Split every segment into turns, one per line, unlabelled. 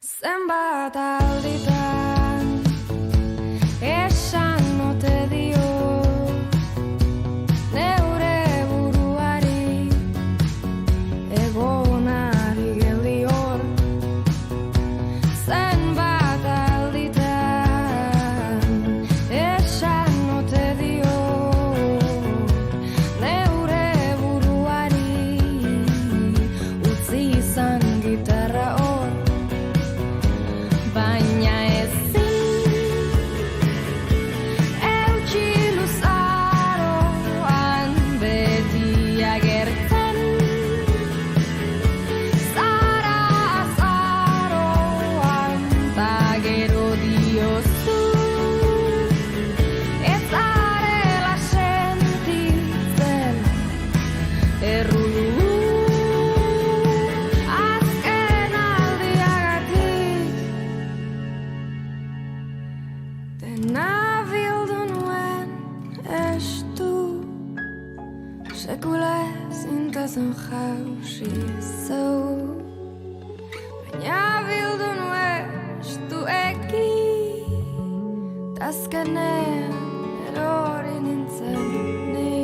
Zenbat alditan esan ote dio neure buruari egonari geldior. Zenbat alditan esan ote dio neure buruari utzi izan gitarra hor. Baina ezin eutsi luzaroan beti agertzen zara azaroan ta gero diozu ez zarela sentitzen errudun. Dena bildu nuen estu sekula ezintasun jausi zau. Baina bildu nuen estu eki azkenean erori nintzen ni.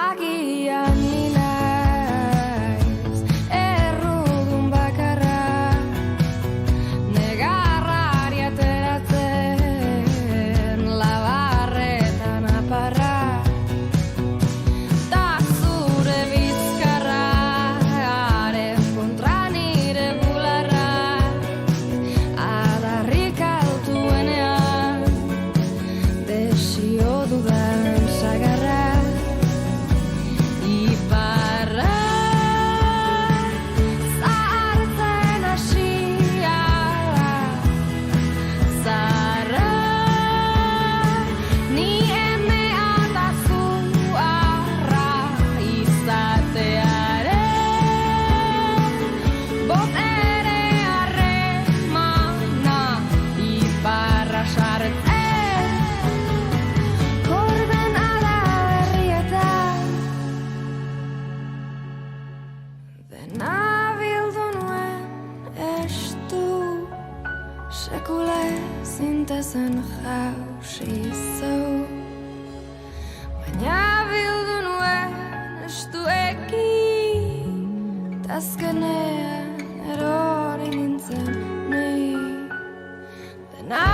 Agian ni naiz errudun bakarra labarretan aparra ta zure bizkarraren kontra nire bularra adarrik altuenean desio dudan sagarra iparra zahartzen hasia zarra. Ni emea eta zuarra izatearen botere harremana iparra sartzen koordenada berrietan. Dena bildu nuen estu sekula ezintasun jausi zau. Baina bildu nuen estu eki azkenean erori nintzen ni. Dena